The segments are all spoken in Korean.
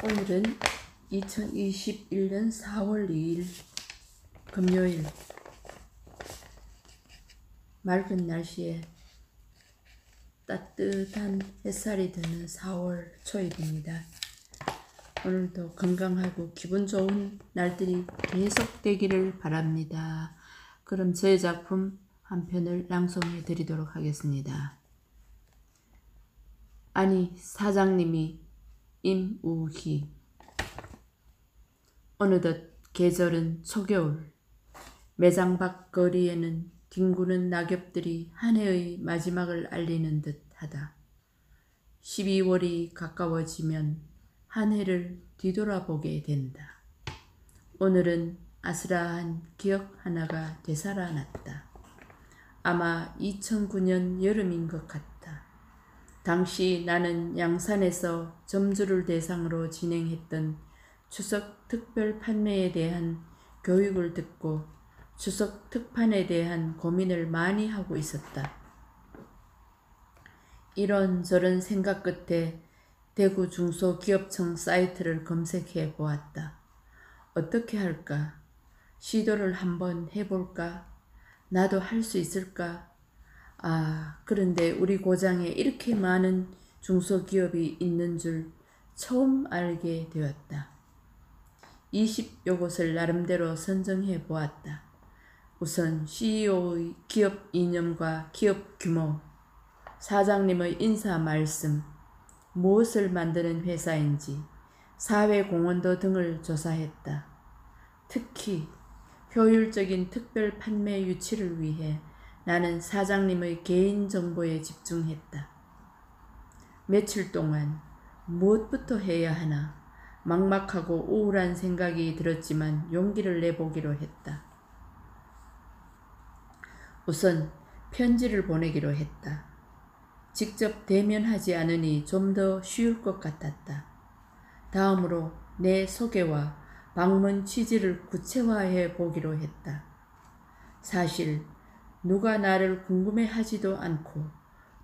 오늘은 2021년 4월 2일 금요일, 맑은 날씨에 따뜻한 햇살이 드는 4월 초입니다. 오늘도 건강하고 기분 좋은 날들이 계속되기를 바랍니다. 그럼 저의 작품 한 편을 낭송해 드리도록 하겠습니다. 아니, 사장님이 임우희. 어느덧 계절은 초겨울. 매장 밖 거리에는 뒹구는 낙엽들이 한 해의 마지막을 알리는 듯하다. 12월이 가까워지면 한 해를 뒤돌아보게 된다. 오늘은 아스라한 기억 하나가 되살아났다. 아마 2009년 여름인 것 같다. 당시 나는 양산에서 점주를 대상으로 진행했던 추석 특별 판매에 대한 교육을 듣고 추석 특판에 대한 고민을 많이 하고 있었다. 이런저런 생각 끝에 대구 중소기업청 사이트를 검색해 보았다. 어떻게 할까? 시도를 한번 해볼까? 나도 할 수 있을까? 그런데 우리 고장에 이렇게 많은 중소기업이 있는 줄 처음 알게 되었다. 20여 곳을 나름대로 선정해 보았다. 우선 CEO의 기업 이념과 기업 규모, 사장님의 인사 말씀, 무엇을 만드는 회사인지, 사회 공헌도 등을 조사했다. 특히 효율적인 특별 판매 유치를 위해 나는 사장님의 개인정보에 집중했다. 며칠 동안 무엇부터 해야 하나 막막하고 우울한 생각이 들었지만 용기를 내보기로 했다. 우선 편지를 보내기로 했다. 직접 대면하지 않으니 좀 더 쉬울 것 같았다. 다음으로 내 소개와 방문 취지를 구체화해 보기로 했다. 사실 누가 나를 궁금해하지도 않고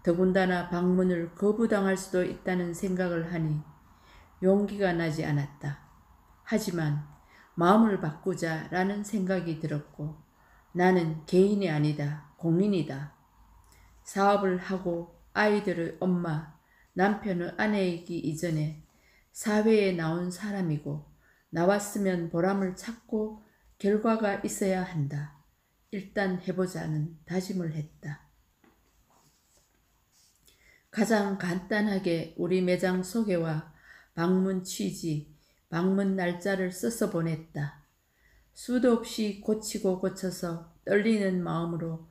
더군다나 방문을 거부당할 수도 있다는 생각을 하니 용기가 나지 않았다. 하지만 마음을 바꾸자라는 생각이 들었고 나는 개인이 아니다. 공인이다. 사업을 하고 아이들의 엄마, 남편의 아내이기 이전에 사회에 나온 사람이고 나왔으면 보람을 찾고 결과가 있어야 한다. 일단 해보자는 다짐을 했다. 가장 간단하게 우리 매장 소개와 방문 취지, 방문 날짜를 써서 보냈다. 수도 없이 고치고 고쳐서 떨리는 마음으로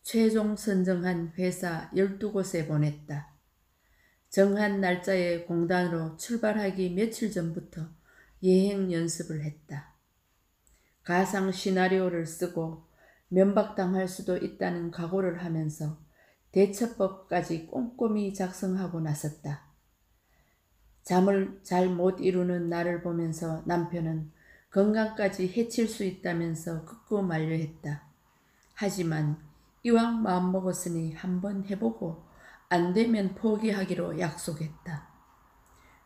최종 선정한 회사 12곳에 보냈다. 정한 날짜에 공단으로 출발하기 며칠 전부터 예행 연습을 했다. 가상 시나리오를 쓰고 면박당할 수도 있다는 각오를 하면서 대처법까지 꼼꼼히 작성하고 나섰다. 잠을 잘 못 이루는 나를 보면서 남편은 건강까지 해칠 수 있다면서 극구 만류했다. 하지만 이왕 마음먹었으니 한번 해보고 안 되면 포기하기로 약속했다.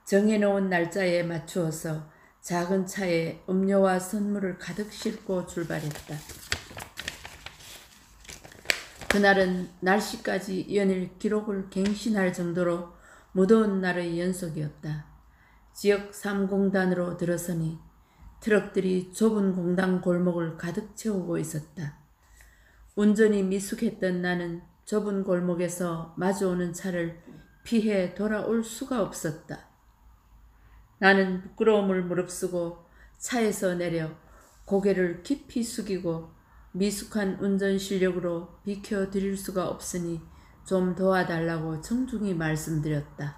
정해놓은 날짜에 맞추어서 작은 차에 음료와 선물을 가득 싣고 출발했다. 그날은 날씨까지 연일 기록을 갱신할 정도로 무더운 날의 연속이었다. 지역 3공단으로 들어서니 트럭들이 좁은 공단 골목을 가득 채우고 있었다. 운전이 미숙했던 나는 좁은 골목에서 마주오는 차를 피해 돌아올 수가 없었다. 나는 부끄러움을 무릅쓰고 차에서 내려 고개를 깊이 숙이고 미숙한 운전 실력으로 비켜드릴 수가 없으니 좀 도와달라고 정중히 말씀드렸다.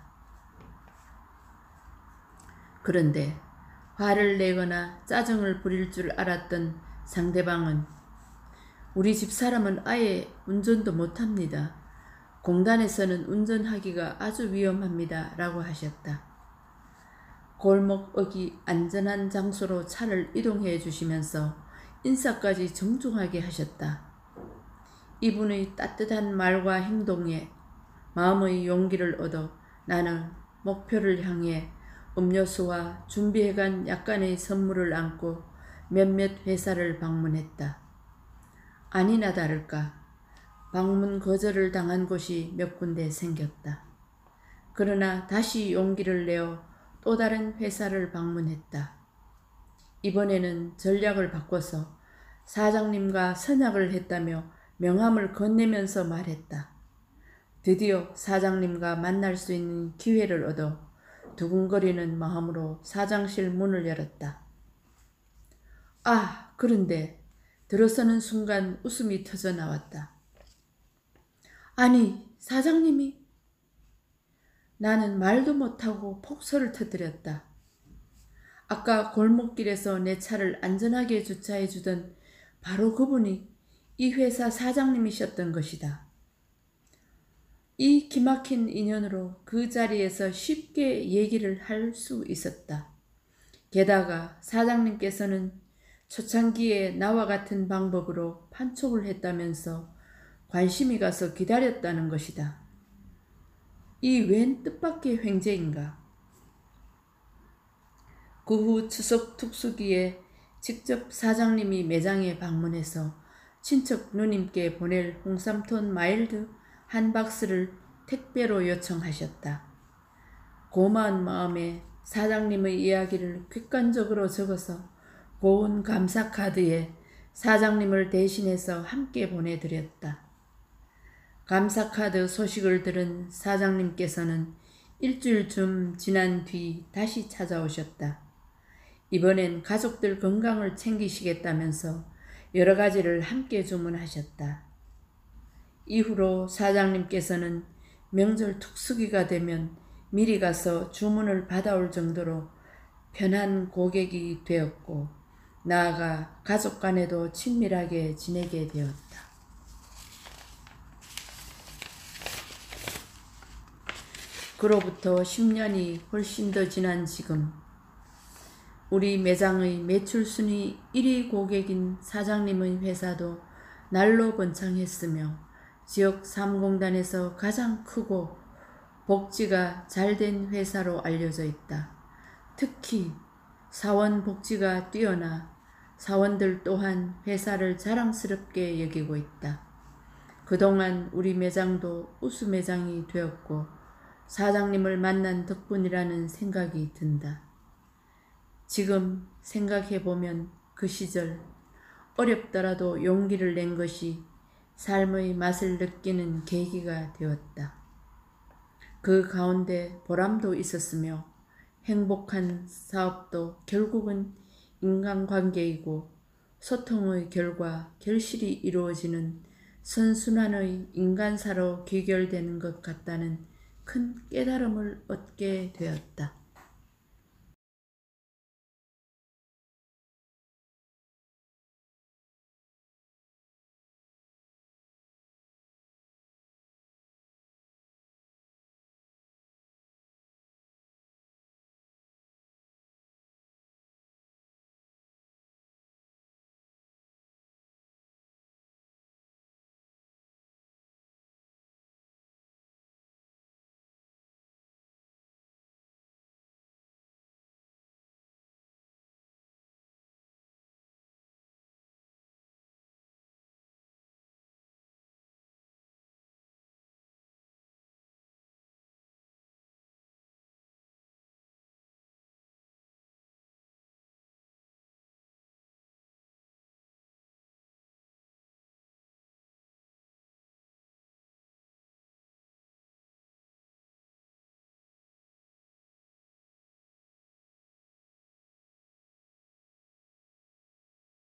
그런데 화를 내거나 짜증을 부릴 줄 알았던 상대방은 우리 집 사람은 아예 운전도 못합니다. 공단에서는 운전하기가 아주 위험합니다. 라고 하셨다. 골목 어기 안전한 장소로 차를 이동해 주시면서 인사까지 정중하게 하셨다. 이분의 따뜻한 말과 행동에 마음의 용기를 얻어 나는 목표를 향해 음료수와 준비해간 약간의 선물을 안고 몇몇 회사를 방문했다. 아니나 다를까 방문 거절을 당한 곳이 몇 군데 생겼다. 그러나 다시 용기를 내어 또 다른 회사를 방문했다. 이번에는 전략을 바꿔서 사장님과 선약을 했다며 명함을 건네면서 말했다. 드디어 사장님과 만날 수 있는 기회를 얻어 두근거리는 마음으로 사장실 문을 열었다. 아, 그런데 들어서는 순간 웃음이 터져 나왔다. 아니, 사장님이? 나는 말도 못하고 폭소를 터뜨렸다. 아까 골목길에서 내 차를 안전하게 주차해 주던 바로 그분이 이 회사 사장님이셨던 것이다. 이 기막힌 인연으로 그 자리에서 쉽게 얘기를 할 수 있었다. 게다가 사장님께서는 초창기에 나와 같은 방법으로 판촉을 했다면서 관심이 가서 기다렸다는 것이다. 이 웬 뜻밖의 횡재인가. 그 후 추석 특수기에 직접 사장님이 매장에 방문해서 친척 누님께 보낼 홍삼톤 마일드 한 박스를 택배로 요청하셨다. 고마운 마음에 사장님의 이야기를 객관적으로 적어서 고운 감사 카드에 사장님을 대신해서 함께 보내드렸다. 감사 카드 소식을 들은 사장님께서는 일주일쯤 지난 뒤 다시 찾아오셨다. 이번엔 가족들 건강을 챙기시겠다면서 여러 가지를 함께 주문하셨다. 이후로 사장님께서는 명절 특수기가 되면 미리 가서 주문을 받아올 정도로 편한 고객이 되었고 나아가 가족 간에도 친밀하게 지내게 되었다. 그로부터 10년이 훨씬 더 지난 지금 우리 매장의 매출 순위 1위 고객인 사장님의 회사도 날로 번창했으며 지역 사무공단에서 가장 크고 복지가 잘된 회사로 알려져 있다. 특히 사원 복지가 뛰어나 사원들 또한 회사를 자랑스럽게 여기고 있다. 그동안 우리 매장도 우수 매장이 되었고 사장님을 만난 덕분이라는 생각이 든다. 지금 생각해보면 그 시절 어렵더라도 용기를 낸 것이 삶의 맛을 느끼는 계기가 되었다. 그 가운데 보람도 있었으며 행복한 사업도 결국은 인간관계이고 소통의 결과 결실이 이루어지는 선순환의 인간사로 귀결되는 것 같다는 큰 깨달음을 얻게 되었다.